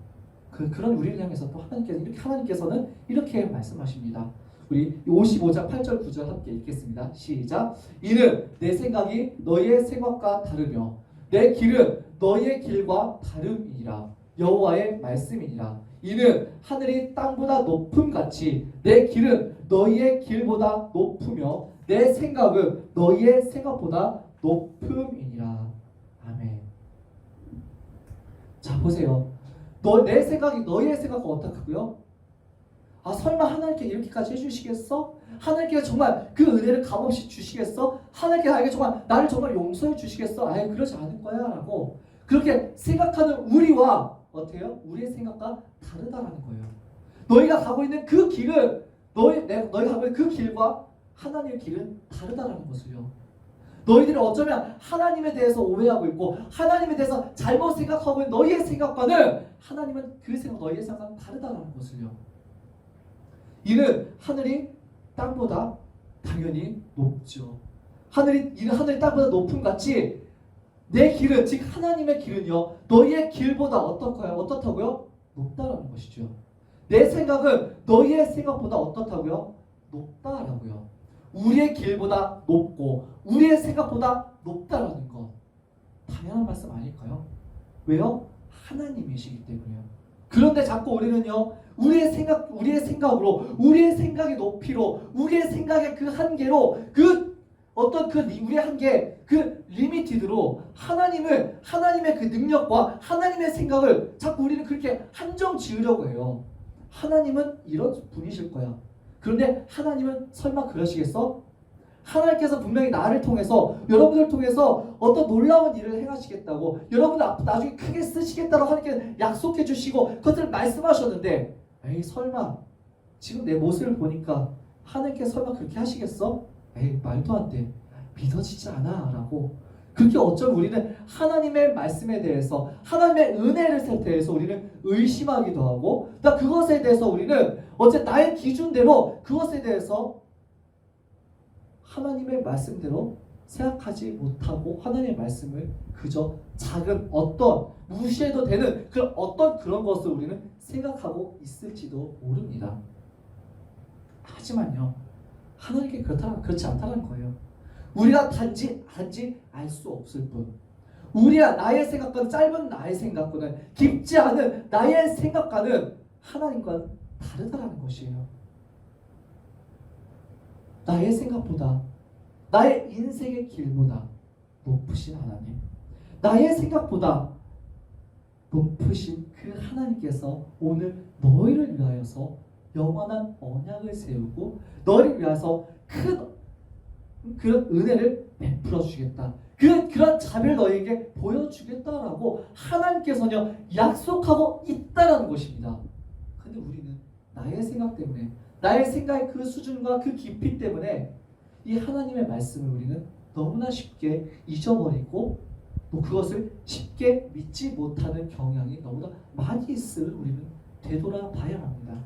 그런 우리를 향해서 또 하나님께서는 이렇게 말씀하십니다. 우리 55장 8절 9절 함께 읽겠습니다. 시작. 이는 내 생각이 너희의 생각과 다르며 내 길은 너희의 길과 다름이니라. 여호와의 말씀이니라. 이는 하늘이 땅보다 높음같이 내 길은 너희의 길보다 높으며 내 생각은 너희의 생각보다 높음이니라. 아멘. 자, 보세요. 내 생각이 너희의 생각과 어떻다고요? 아, 설마 하나님께 이렇게까지 해주시겠어? 하나님께 정말 그 은혜를 값없이 주시겠어? 하나님께 나에게 정말 나를 정말 용서해 주시겠어? 아예 그러지 않을 거야 라고 그렇게 생각하는 우리와 어때요? 우리의 생각과 다르다라는 거예요. 너희가 가고 있는 그 길은 너희가 가고 있는 그 길과 하나님의 길은 다르다라는 것을요. 너희들이 어쩌면 하나님에 대해서 오해하고 있고 하나님에 대해서 잘못 생각하고 있는 너희의 생각과는 하나님은 그 생각, 너희의 생각과 다르다라는 것을요. 이는 하늘이 땅보다 당연히 높죠. 이는 하늘이 땅보다 높음 같이 내 길은, 즉 하나님의 길은요, 너희의 길보다 어떻다고요? 높다라는 것이죠. 내 생각은 너희의 생각보다 어떻다고요? 높다라고요. 우리의 길보다 높고 우리의 생각보다 높다라는 것, 당연한 말씀 아닐까요? 왜요? 하나님이시기 때문에요. 그런데 자꾸 우리는요, 우리의 생각으로, 우리의 생각의 높이로, 우리의 생각의 그 한계로, 우리의 한계, 그 리미티드로 하나님의 그 능력과 하나님의 생각을 자꾸 우리는 그렇게 한정 지으려고 해요. 하나님은 이런 분이실 거야. 그런데 하나님은 설마 그러시겠어? 하나님께서 분명히 나를 통해서, 여러분을 통해서 어떤 놀라운 일을 행하시겠다고, 여러분을 나중에 크게 쓰시겠다고 하나님께 약속해 주시고 그것들을 말씀하셨는데, 에이 설마 지금 내 모습을 보니까 하나님께서 설마 그렇게 하시겠어? 에이 말도 안 돼, 믿어지지 않아 라고 그렇게 어쩌면 우리는 하나님의 말씀에 대해서, 하나님의 은혜를 대해서 우리는 의심하기도 하고, 또 그것에 대해서 우리는 어째 나의 기준대로 그것에 대해서 하나님의 말씀대로 생각하지 못하고 하나님의 말씀을 그저 작은 어떤 무시해도 되는 그런 것을 우리는 생각하고 있을지도 모릅니다. 하지만요, 하나님께 그렇지 않다는 거예요. 우리가 단지 알 수 없을 뿐, 우리가 나의 생각과는, 짧은 나의 생각과는, 깊지 않은 나의 생각과는 하나님과는 다르다라는 것이에요. 나의 생각보다, 나의 인생의 길보다 높으신 하나님, 나의 생각보다 높으신 그 하나님께서 오늘 너희를 위하여서 영원한 언약을 세우고 너희를 위하여서 그런 은혜를 베풀어 주겠다, 그런 자비를 너희에게 보여주겠다라고 하나님께서는 약속하고 있다는 것입니다. 근데 우리는 나의 생각 때문에, 나의 생각의 그 수준과 그 깊이 때문에 이 하나님의 말씀을 우리는 너무나 쉽게 잊어버리고 또 그것을 쉽게 믿지 못하는 경향이 너무나 많이 있을 우리는 되돌아봐야 합니다.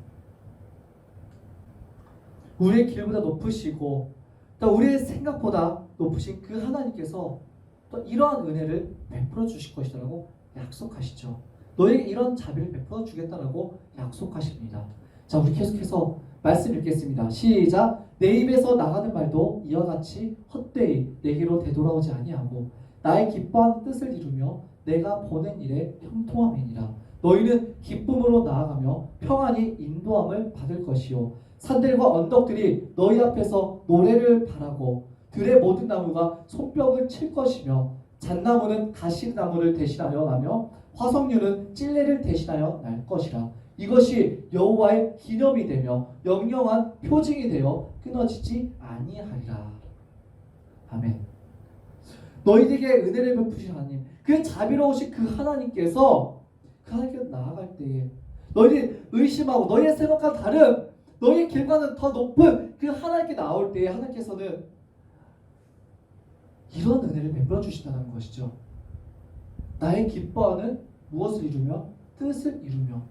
우리의 길보다 높으시고 또 우리의 생각보다 높으신 그 하나님께서 또 이러한 은혜를 베풀어 주실 것이라고 약속하시죠. 너에게 이런 자비를 베풀어 주겠다라고 약속하십니다. 자, 우리 계속해서 말씀 읽겠습니다. 시작. 내 입에서 나가는 말도 이와 같이 헛되이 내게로 되돌아오지 아니하고 나의 기뻐하는 뜻을 이루며 내가 보낸 일에 형통함이니라. 너희는 기쁨으로 나아가며 평안히 인도함을 받을 것이요 산들과 언덕들이 너희 앞에서 노래를 바라고 들의 모든 나무가 손뼉을 칠 것이며 잣나무는 가시나무를 대신하여 나며 화석류는 찔레를 대신하여 날 것이라. 이것이 여호와의 기념이 되며 영영한 표징이 되어 끊어지지 아니하리라. 아멘. 너희에게 은혜를 베푸신 하나님, 그 자비로우신 그 하나님께서 나아갈 때에 너희들이 의심하고 너희의 생각과 다른 너희의 길과는 더 높은 그 하나님께 나올 때에 하나님께서는 이런 은혜를 베풀어 주신다는 것이죠. 나의 기뻐하는 무엇을 이루며 뜻을 이루며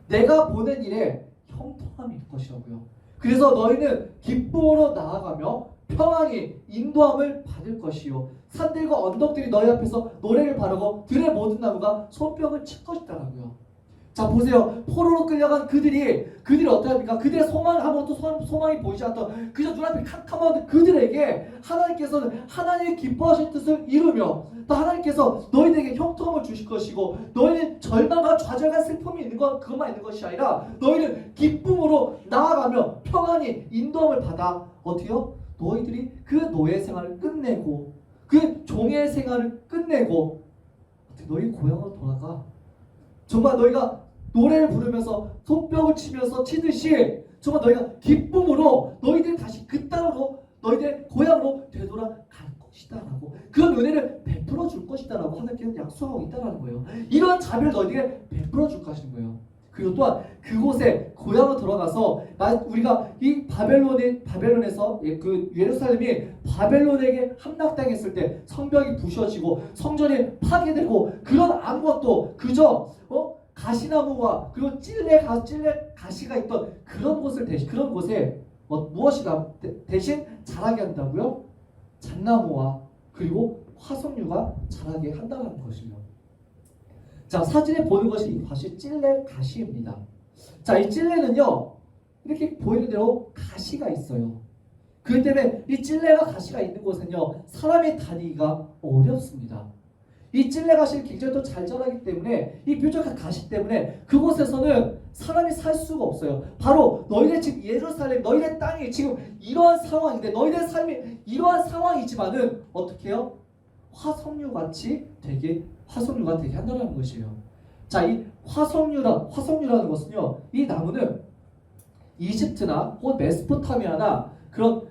내가 보낸 일에 형통함이 있을 것이라고요. 그래서 너희는 기쁨으로 나아가며 평안히 인도함을 받을 것이요 산들과 언덕들이 너희 앞에서 노래를 바르고 들의 모든 나무가 손뼉을 칠 것이다라고요. 자 보세요. 포로로 끌려간 그들이 어떻게 합니까? 그들의 아무것도 소망이 보이지 않던 그저 눈앞에 캄캄한 그들에게 하나님께서는 하나님의 기뻐하실 뜻을 이루며 또 하나님께서 너희들에게 형통함을 주실 것이고 너희는 절망과 좌절과 슬픔이 있는 것 그것만 있는 것이 아니라 너희는 기쁨으로 나아가며 평안히 인도함을 받아 어떻게요? 너희들이 그 노예 생활을 끝내고 그 종의 생활을 끝내고 너희 고향으로 돌아가 정말 너희가 노래를 부르면서 손뼉을 치면서 치듯이 정말 너희가 기쁨으로 너희들이 다시 그 땅으로 너희들의 고향으로 되돌아갈 것이다 라고 그런 은혜를 베풀어 줄 것이다 라고 하나님께서 약속하고 있다는 거예요. 이러한 자비를 너희들에게 베풀어 줄 것인 거예요. 그리고 또한 그곳에 고향으로 들어가서 우리가 이 바벨론에서 그 예루살렘이 바벨론에게 함락당했을 때 성벽이 부셔지고 성전이 파괴되고 그런 아무것도 그저 가시나무와 그리고 찔레 가시가 있던 그런 곳에 무엇이 대신 자라게 한다고요? 잣나무와 그리고 화석류가 자라게 한다는 것이요. 자 사진에 보는 것이 다시 찔레 가시입니다. 자 이 찔레는요 이렇게 보이는 대로 가시가 있어요. 그렇기 때문에 이 찔레가 가시가 있는 곳은요 사람이 다니기가 어렵습니다. 이 찔레 가시를 굉장히 또 잘 자라기 때문에 이 뾰족한 가시 때문에 그곳에서는 사람이 살 수가 없어요. 바로 너희네 지금 예루살렘 너희네 땅이 지금 이러한 상황인데 너희네 삶이 이러한 상황이지만은 어떻게 해요? 화석류가 되게 한다는 것이에요. 자, 이 화석류라는 것은요, 이 나무는 이집트나 혹은 메소포타미아나 그런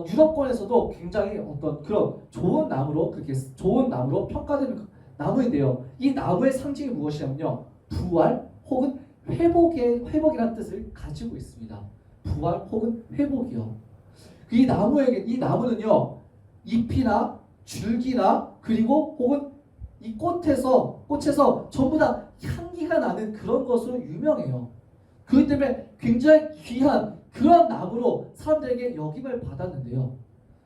유럽권에서도 굉장히 어떤 그런 좋은 나무로 평가되는 나무인데요. 이 나무의 상징이 무엇이냐면요, 부활 혹은 회복이라는 뜻을 가지고 있습니다. 부활 혹은 회복이요. 이 나무는요, 잎이나 줄기나 그리고 혹은 이 꽃에서 전부 다 향기가 나는 그런 것으로 유명해요. 그렇기 때문에 굉장히 귀한 그런 나무로 사람들에게 역임을 받았는데요.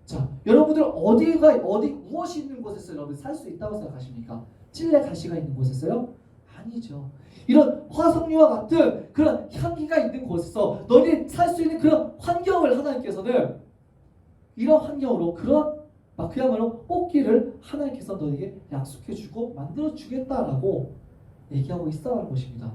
자, 여러분들 무엇이 있는 곳에서 여러분 살 수 있다고 생각하십니까? 찔레 가시가 있는 곳에서요? 아니죠. 이런 화석류와 같은 그런 향기가 있는 곳에서 너희들이 살 수 있는 그런 환경을 하나님께서는 이런 환경으로 그야말로 뽑기를 하나님께서 너에게 약속해주고 만들어주겠다라고 얘기하고 있다는 것입니다.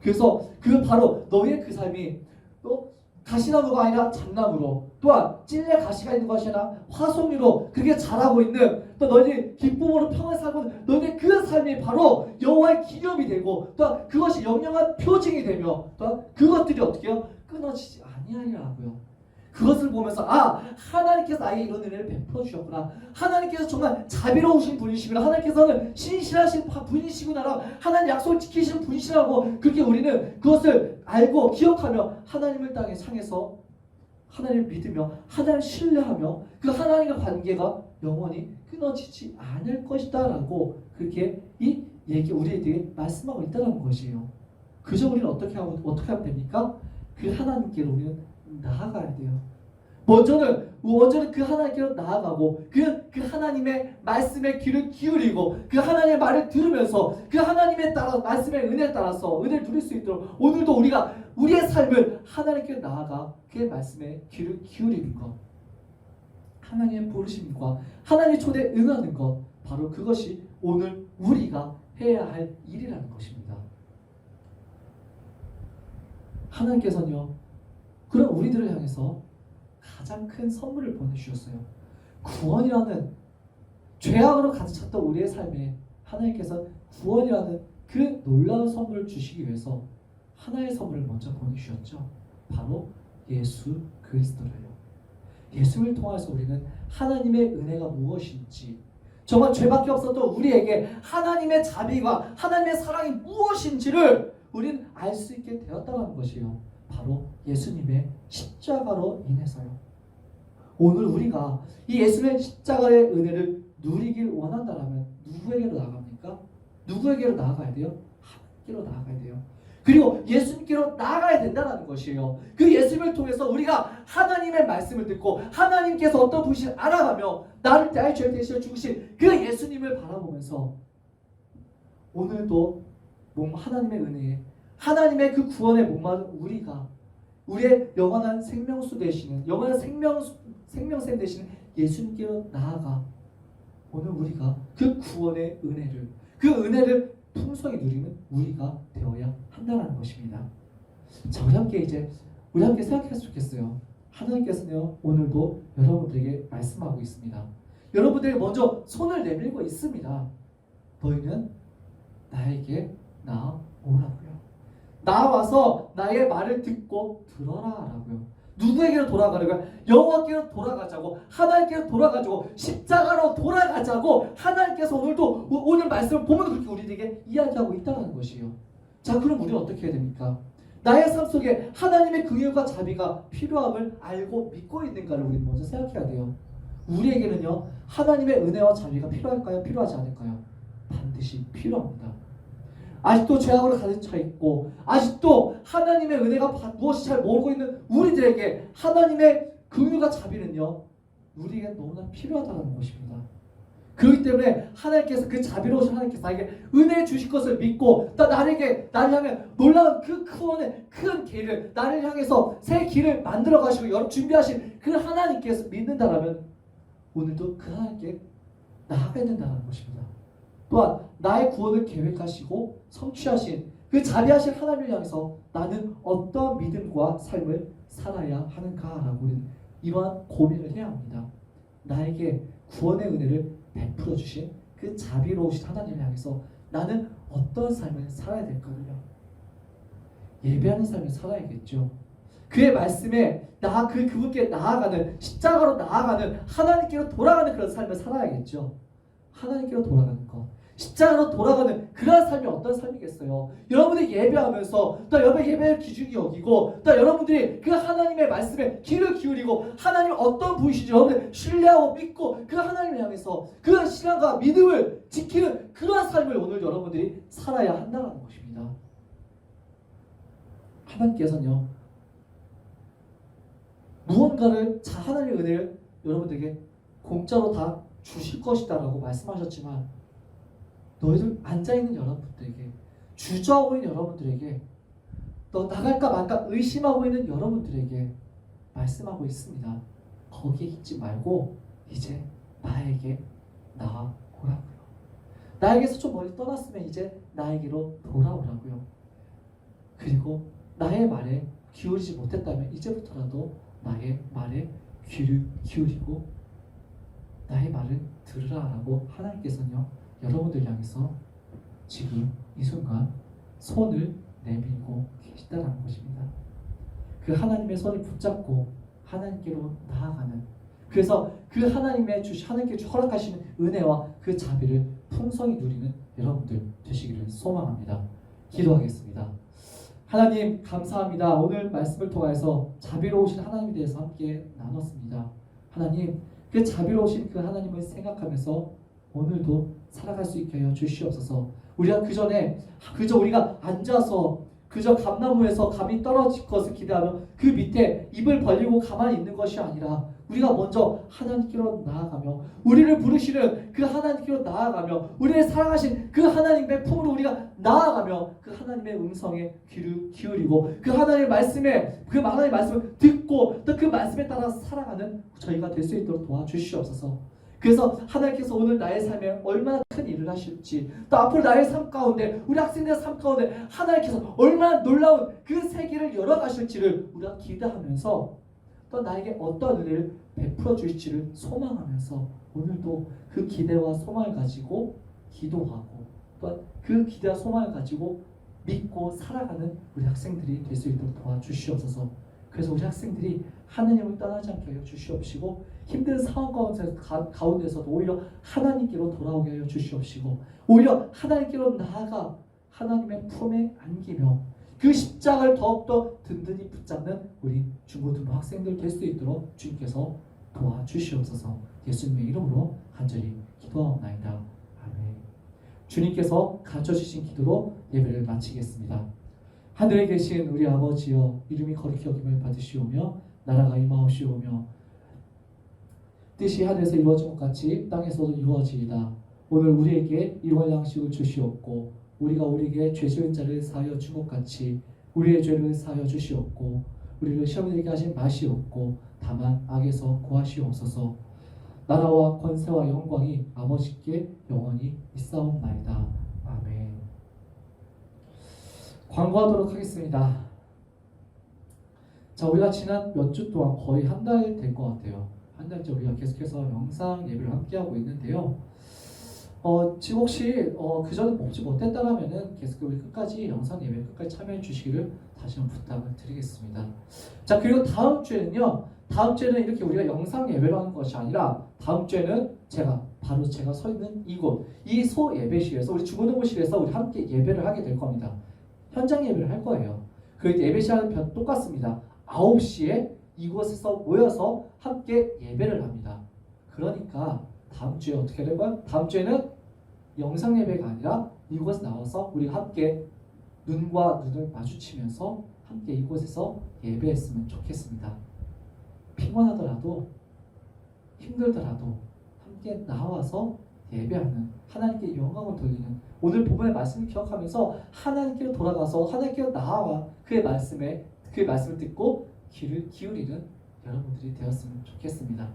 그래서 바로 너의 그 삶이 또 가시나무가 아니라 잣나무로 또한 찔레 가시가 있는 것이 아니라 화석류로 그게 자라고 있는 또 너희들이 기쁨으로 평안히 살고 있는 너희들의 그 삶이 바로 여호와의 기념이 되고 또한 그것이 영영한 표징이 되며 또한 그것들이 어떻게 해요? 끊어지지 아니하리라고요. 그것을 보면서 하나님께서 나에게 이런 은혜를 베풀어 주셨구나. 하나님께서 정말 자비로우신 분이시구나. 하나님께서는 신실하신 분이시구나. 하나님 약속을 지키시는 분이시라고 그렇게 우리는 그것을 알고 기억하며 하나님을 땅에 향해서 하나님을 믿으며 하나님을 신뢰하며 그 하나님과 관계가 영원히 끊어지지 않을 것이다 라고 그렇게 이 얘기 우리에게 말씀하고 있다는 것이에요. 그저 우리는 어떻게 하면 됩니까? 그 하나님께로 우리는 나아가야 돼요. 먼저는 그 하나님께로 나아가고 그 하나님의 말씀에 귀를 기울이고 그 하나님의 말을 들으면서 그 하나님의 말씀의 은혜에 따라서 은혜를 누릴 수 있도록 오늘도 우리가 우리의 삶을 하나님께 나아가 그의 말씀에 귀를 기울이는 것, 하나님의 부르심과 하나님의 초대에 응하는 것, 바로 그것이 오늘 우리가 해야 할 일이라는 것입니다. 하나님께서는요, 그런 우리들을 향해서 가장 큰 선물을 보내주셨어요. 구원이라는, 죄악으로 가득 찼던 우리의 삶에 하나님께서 구원이라는 그 놀라운 선물을 주시기 위해서 하나의 선물을 먼저 보내주셨죠. 바로 예수 그리스도를요. 예수를 통해서 우리는 하나님의 은혜가 무엇인지, 정말 죄밖에 없었던 우리에게 하나님의 자비가, 하나님의 사랑이 무엇인지를 우리는 알 수 있게 되었다는 것이요, 바로 예수님의 십자가로 인해서요. 오늘 우리가 이 예수님의 십자가의 은혜를 누리길 원한다면 누구에게로 나아갑니까? 누구에게로 나아가야 돼요? 하나님께로 나아가야 돼요. 그리고 예수님께로 나아가야 된다는 것이에요. 그 예수님을 통해서 우리가 하나님의 말씀을 듣고 하나님께서 어떤 분이신지 알아가며 나의 죄를 대신해 죽으신 그 예수님을 바라보면서 오늘도 하나님의 은혜에, 하나님의 그 구원에 목마른 우리가 우리의 영원한 생명수 되시는, 영원한 생명샘 되시는 예수님께로 나아가 오늘 우리가 그 구원의 은혜를, 그 은혜를 풍성히 누리는 우리가 되어야 한다는 것입니다. 자, 우리 함께 생각했으면 좋겠어요. 하나님께서는요, 오늘도 여러분들에게 말씀하고 있습니다. 여러분들에게 먼저 손을 내밀고 있습니다. 너희는 나에게 나오라고요. 나와서 나의 말을 듣고 들어라 라고요. 누구에게로 돌아가려고요? 여호와께로 돌아가자고, 하나님께로 돌아가자고, 십자가로 돌아가자고 하나님께서 오늘도, 오늘 말씀을 보면 그렇게 우리에게 이야기하고 있다는 것이에요. 자, 그럼 우리는 어떻게 해야 됩니까? 나의 삶 속에 하나님의 긍휼과 자비가 필요함을 알고 믿고 있는가를 우리는 먼저 생각해야 돼요. 우리에게는요, 하나님의 은혜와 자비가 필요할까요? 필요하지 않을까요? 반드시 필요합니다. 아직도 죄악으로 가득 차 있고, 아직도 하나님의 은혜가 무엇이 잘 모르고 있는 우리들에게 하나님의 긍휼과 자비는요, 우리에게 너무나 필요하다는 것입니다. 그렇기 때문에 하나님께서, 그 자비로우신 하나님께서 나에게 은혜 주실 것을 믿고, 나를 향해 놀라운 그 구원의 큰 길을, 나를 향해서 새 길을 만들어 가시고 준비하신 그 하나님께서 믿는다라면 오늘도 그 하나님께 나아가야 된다는 것입니다. 또한 나의 구원을 계획하시고 성취하신 그 자비하신 하나님을 향해서 나는 어떠한 믿음과 삶을 살아야 하는가라고 우리는 이러한 고민을 해야 합니다. 나에게 구원의 은혜를 베풀어 주신 그 자비로우신 하나님을 향해서 나는 어떤 삶을 살아야 될까요? 예배하는 삶을 살아야겠죠. 그의 말씀에 그분께 나아가는, 십자가로 나아가는, 하나님께로 돌아가는 그런 삶을 살아야겠죠. 하나님께로 돌아가는 것, 십자가로 돌아가는 그러한 삶이 어떤 삶이겠어요? 여러분들이 예배하면서 또 여러분의 예배의 기준이 여기고, 또 여러분들이 그 하나님의 말씀에 귀를 기울이고 하나님 어떤 분이신지 여러분들 신뢰하고 믿고 그 하나님을 향해서 그 신앙과 믿음을 지키는 그러한 삶을 오늘 여러분들이 살아야 한다는 것입니다. 하나님께서는요, 무언가를, 하나님의 은혜를 여러분들에게 공짜로 다 주실 것이다 라고 말씀하셨지만, 너희들 앉아있는 여러분들에게, 주저하고 있는 여러분들에게, 너 나갈까 말까 의심하고 있는 여러분들에게 말씀하고 있습니다. 거기에 있지 말고 이제 나에게 나아오라고요. 나에게서 좀 멀리 떠났으면 이제 나에게로 돌아오라고요. 그리고 나의 말에 기울이지 못했다면 이제부터라도 나의 말에 귀를 기울이고 나의 말을 들으라라고 하나님께서는요, 여러분들 향해서 지금 이 순간 손을 내밀고 계시다는 것입니다. 그 하나님의 손을 붙잡고 하나님께로 나아가는, 그래서 그 하나님께 허락하시는 은혜와 그 자비를 풍성히 누리는 여러분들 되시기를 소망합니다. 기도하겠습니다. 하나님 감사합니다. 오늘 말씀을 통해서 자비로우신 하나님에 대해서 함께 나눴습니다. 하나님, 그 자비로우신 그 하나님을 생각하면서 오늘도 살아갈 수 있게 하여 주시옵소서. 우리가 그저 우리가 앉아서 그저 감나무에서 감이 떨어질 것을 기대하며 그 밑에 입을 벌리고 가만히 있는 것이 아니라 우리가 먼저 하나님께로 나아가며 우리를 부르시는 그 하나님께로 나아가며 우리를 사랑하신 그 하나님의 품으로 우리가 나아가며 그 하나님의 음성에 귀를 기울이고 그 하나님의 말씀을 듣고 또 그 말씀에 따라 살아가는 저희가 될 수 있도록 도와주시옵소서. 그래서 하나님께서 오늘 나의 삶에 얼마나 큰 일을 하실지, 또 앞으로 나의 삶 가운데, 우리 학생들의 삶 가운데 하나님께서 얼마나 놀라운 그 세계를 열어가실지를 우리가 기대하면서, 또 나에게 어떤 은혜를 베풀어 주실지를 소망하면서 오늘도 그 기대와 소망을 가지고 기도하고, 또 그 기대와 소망을 가지고 믿고 살아가는 우리 학생들이 될 수 있도록 도와주시옵소서. 그래서 우리 학생들이 하나님을 떠나지 않게 하여 주시옵시고, 힘든 상황 가운데서도 오히려 하나님께로 돌아오게 하여 주시옵시고, 오히려 하나님께로 나아가 하나님의 품에 안기며 그 십자가를 더욱더 든든히 붙잡는 우리 중고등부 학생들 될 수 있도록 주님께서 도와주시옵소서. 예수님의 이름으로 간절히 기도하옵나이다. 아멘. 주님께서 가르쳐주신 기도로 예배를 마치겠습니다. 하늘에 계신 우리 아버지여, 이름이 거룩히 여김을 받으시오며 나라가 임하옵시오며 뜻이 하늘에서 이루어진 것 같이 땅에서도 이루어지이다. 오늘 우리에게 일월 양식을 주시옵고, 우리가 우리에게 죄 지은 자를 사하여 준 것 같이 우리의 죄를 사하여 주시옵고, 우리를 시험에 들게 하지 마시옵고 다만 악에서 구하시옵소서. 나라와 권세와 영광이 아버지께 영원히 있사옵나이다. 아멘. 광고하도록 하겠습니다. 자, 우리가 지난 몇 주 동안 거의 한 달 된 것 같아요. 한 달째 우리가 계속해서 영상 예배를 함께하고 있는데요. 지금 혹시 그 전에 뽑지 못했다라면은 계속 우리 끝까지 영상 예배 끝까지 참여해 주시기를 다시 한번 부탁을 드리겠습니다. 자, 그리고 다음 주에는요. 다음 주에는 이렇게 우리가 영상 예배로 하는 것이 아니라 다음 주에는 제가 서 있는 이곳, 이 소 예배실에서, 우리 중고등부실에서 우리 함께 예배를 하게 될 겁니다. 현장 예배를 할 거예요. 그 예배 시간은 똑같습니다. 9시에 이곳에서 모여서 함께 예배를 합니다. 그러니까 다음 주에 어떻게 될까요? 다음 주에는 영상 예배가 아니라 이곳에 나와서 우리가 함께 눈과 눈을 마주치면서 함께 이곳에서 예배했으면 좋겠습니다. 피곤하더라도 힘들더라도 함께 나와서 예배하는, 하나님께 영광을 돌리는, 오늘 본문의 말씀을 기억하면서 하나님께로 돌아가서 하나님께로 나아와 그의 말씀을 듣고 귀를 기울이는 여러분들이 되었으면 좋겠습니다.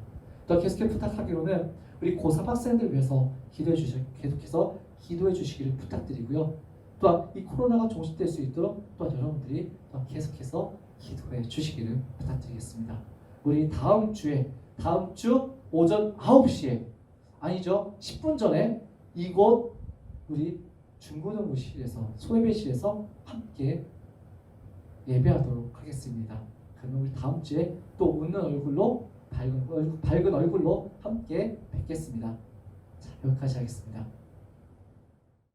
또 계속해서 부탁하기로는 우리 고3 학생들 위해서 계속해서 기도해 주시기를 부탁드리고요. 또한 이 코로나가 종식될 수 있도록 또한 여러분들이 또 계속해서 기도해 주시기를 부탁드리겠습니다. 우리 다음 주 오전 9시에, 아니죠, 10분 전에 이곳 우리 중고등부실에서, 소예배실에서 함께 예배하도록 하겠습니다. 그러면 우리 다음 주에 또 웃는 얼굴로, 밝은 얼굴로 함께 뵙겠습니다. 자, 여기까지 하겠습니다.